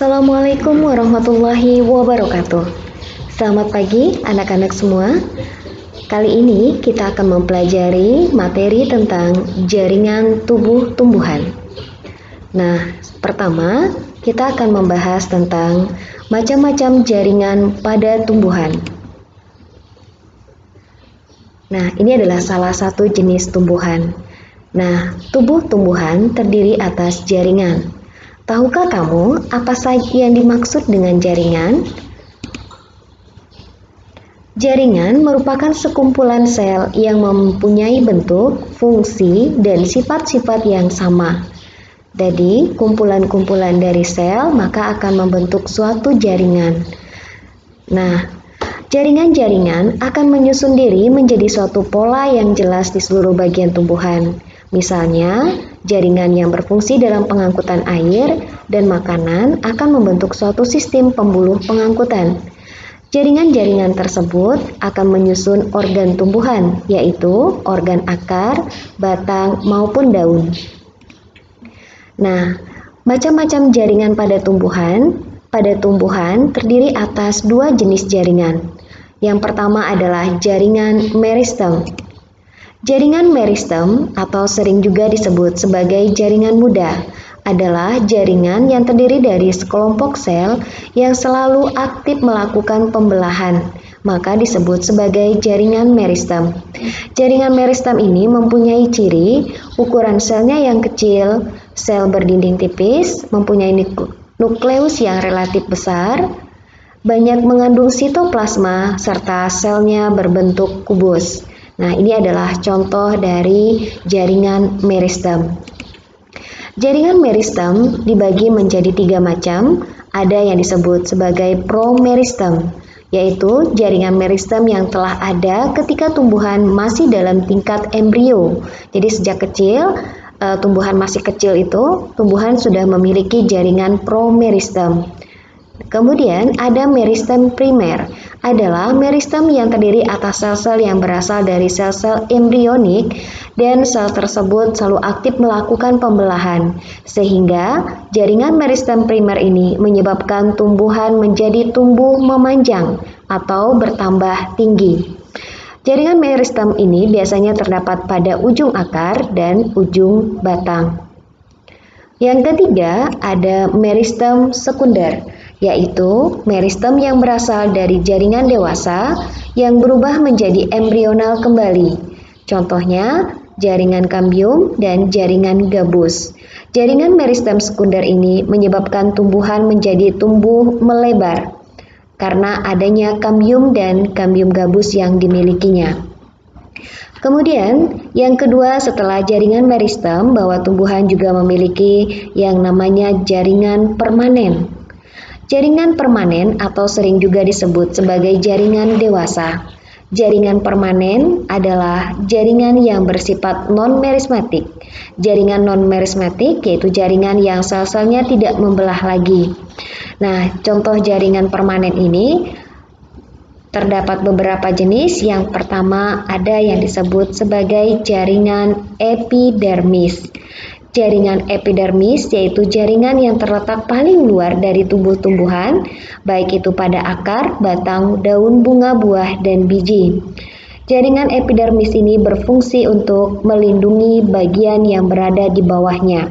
Assalamualaikum warahmatullahi wabarakatuh. Selamat pagi anak-anak semua. Kali ini kita akan mempelajari materi tentang jaringan tubuh tumbuhan. Nah, pertama kita akan membahas tentang macam-macam jaringan pada tumbuhan. Nah, ini adalah salah satu jenis tumbuhan. Nah, tubuh tumbuhan terdiri atas jaringan. Tahukah kamu apa saja yang dimaksud dengan jaringan? Jaringan merupakan sekumpulan sel yang mempunyai bentuk, fungsi, dan sifat-sifat yang sama. Jadi, kumpulan-kumpulan dari sel maka akan membentuk suatu jaringan. Nah, jaringan-jaringan akan menyusun diri menjadi suatu pola yang jelas di seluruh bagian tumbuhan. Misalnya, jaringan yang berfungsi dalam pengangkutan air dan makanan akan membentuk suatu sistem pembuluh pengangkutan. Jaringan-jaringan tersebut akan menyusun organ tumbuhan, yaitu organ akar, batang, maupun daun. Nah, macam-macam jaringan pada tumbuhan. Pada tumbuhan terdiri atas dua jenis jaringan. Yang pertama adalah jaringan meristem. Jaringan meristem atau sering juga disebut sebagai jaringan muda adalah jaringan yang terdiri dari sekelompok sel yang selalu aktif melakukan pembelahan, maka disebut sebagai jaringan meristem. Jaringan meristem ini mempunyai ciri ukuran selnya yang kecil, sel berdinding tipis, mempunyai nukleus yang relatif besar, banyak mengandung sitoplasma, serta selnya berbentuk kubus. Nah, ini adalah contoh dari jaringan meristem. Jaringan meristem dibagi menjadi tiga macam. Ada yang disebut sebagai promeristem, yaitu jaringan meristem yang telah ada ketika tumbuhan masih dalam tingkat embrio. Jadi sejak kecil, tumbuhan masih kecil itu, tumbuhan sudah memiliki jaringan promeristem. Kemudian ada meristem primer, adalah meristem yang terdiri atas sel-sel yang berasal dari sel-sel embrionik dan sel tersebut selalu aktif melakukan pembelahan, sehingga jaringan meristem primer ini menyebabkan tumbuhan menjadi tumbuh memanjang atau bertambah tinggi. Jaringan meristem ini biasanya terdapat pada ujung akar dan ujung batang. Yang ketiga ada meristem sekunder, yaitu meristem yang berasal dari jaringan dewasa yang berubah menjadi embrional kembali. Contohnya, jaringan kambium dan jaringan gabus. Jaringan meristem sekunder ini menyebabkan tumbuhan menjadi tumbuh melebar karena adanya kambium dan kambium gabus yang dimilikinya. Kemudian, yang kedua setelah jaringan meristem, bahwa tumbuhan juga memiliki yang namanya jaringan permanen. Jaringan permanen atau sering juga disebut sebagai jaringan dewasa. Jaringan permanen adalah jaringan yang bersifat non-merismatik. Jaringan non-merismatik yaitu jaringan yang sel-selnya tidak membelah lagi. Nah, contoh jaringan permanen ini terdapat beberapa jenis. Yang pertama ada yang disebut sebagai jaringan epidermis. Jaringan epidermis yaitu jaringan yang terletak paling luar dari tubuh tumbuhan, baik itu pada akar, batang, daun, bunga, buah, dan biji. Jaringan epidermis ini berfungsi untuk melindungi bagian yang berada di bawahnya.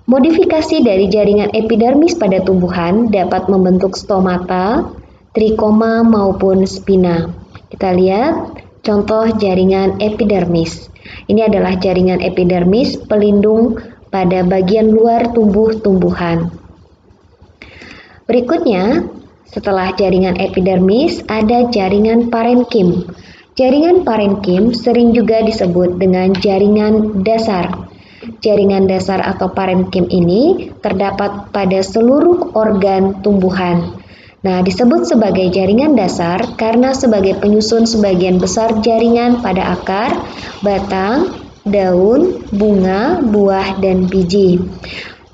Modifikasi dari jaringan epidermis pada tumbuhan dapat membentuk stomata, trikoma, maupun spina. Kita lihat contoh jaringan epidermis. Ini adalah jaringan epidermis pelindung pada bagian luar tubuh tumbuhan. Berikutnya, setelah jaringan epidermis ada jaringan parenkim. Jaringan parenkim sering juga disebut dengan jaringan dasar. Jaringan dasar atau parenkim ini terdapat pada seluruh organ tumbuhan. Nah, disebut sebagai jaringan dasar karena sebagai penyusun sebagian besar jaringan pada akar, batang, daun, bunga, buah, dan biji.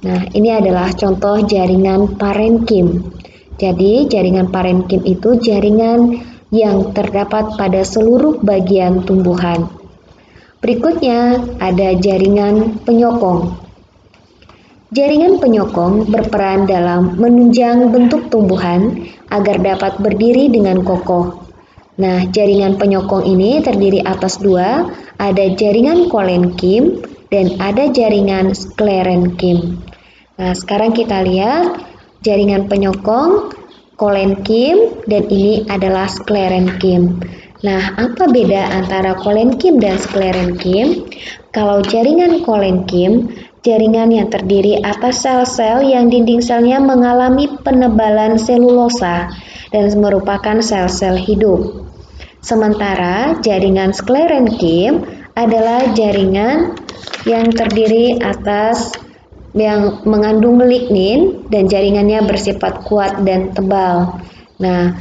Nah, ini adalah contoh jaringan parenkim. Jadi, jaringan parenkim itu jaringan yang terdapat pada seluruh bagian tumbuhan. Berikutnya, ada jaringan penyokong. Jaringan penyokong berperan dalam menunjang bentuk tumbuhan agar dapat berdiri dengan kokoh. Nah, jaringan penyokong ini terdiri atas dua, ada jaringan kolenkim dan ada jaringan sklerenkim. Nah, sekarang kita lihat jaringan penyokong, kolenkim, dan ini adalah sklerenkim. Nah, apa beda antara kolenkim dan sklerenkim? Kalau jaringan kolenkim, jaringan yang terdiri atas sel-sel yang dinding selnya mengalami penebalan selulosa dan merupakan sel-sel hidup. Sementara jaringan sklerenkim adalah jaringan yang terdiri atas yang mengandung lignin dan jaringannya bersifat kuat dan tebal. Nah,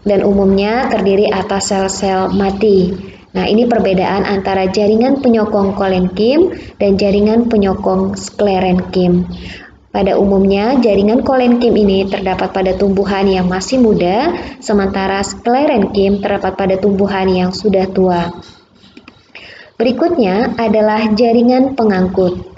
dan umumnya terdiri atas sel-sel mati. Nah, ini perbedaan antara jaringan penyokong kolenkim dan jaringan penyokong sklerenkim. Pada umumnya, jaringan kolenkim ini terdapat pada tumbuhan yang masih muda, sementara sklerenkim terdapat pada tumbuhan yang sudah tua. Berikutnya adalah jaringan pengangkut.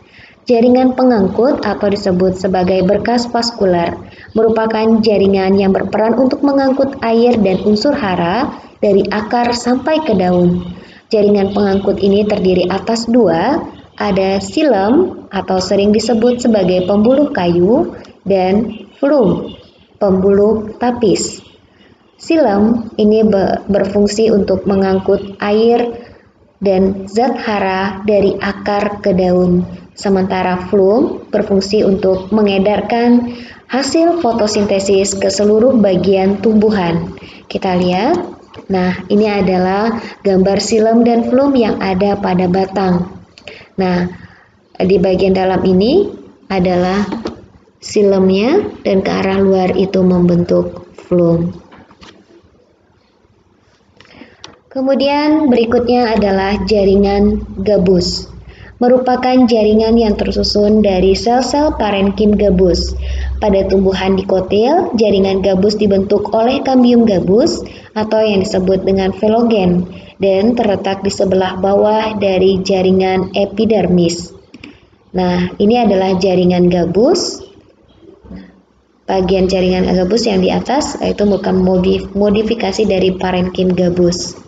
Jaringan pengangkut atau disebut sebagai berkas vaskular merupakan jaringan yang berperan untuk mengangkut air dan unsur hara dari akar sampai ke daun. Jaringan pengangkut ini terdiri atas dua, ada xilem atau sering disebut sebagai pembuluh kayu dan phloem, pembuluh tapis. Xilem ini berfungsi untuk mengangkut air dan zat hara dari akar ke daun. Sementara phloem berfungsi untuk mengedarkan hasil fotosintesis ke seluruh bagian tumbuhan. Kita lihat, nah ini adalah gambar xilem dan phloem yang ada pada batang. Nah, di bagian dalam ini adalah xilem-nya dan ke arah luar itu membentuk phloem. Kemudian berikutnya adalah jaringan gabus. Merupakan jaringan yang tersusun dari sel-sel parenkim gabus. Pada tumbuhan dikotil, jaringan gabus dibentuk oleh kambium gabus atau yang disebut dengan velogen dan terletak di sebelah bawah dari jaringan epidermis. Nah, ini adalah jaringan gabus. Bagian jaringan gabus yang di atas itu bukan modifikasi dari parenkim gabus.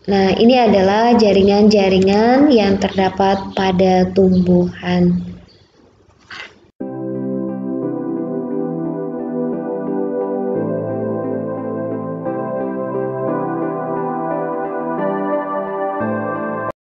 Nah, ini adalah jaringan-jaringan yang terdapat pada tumbuhan.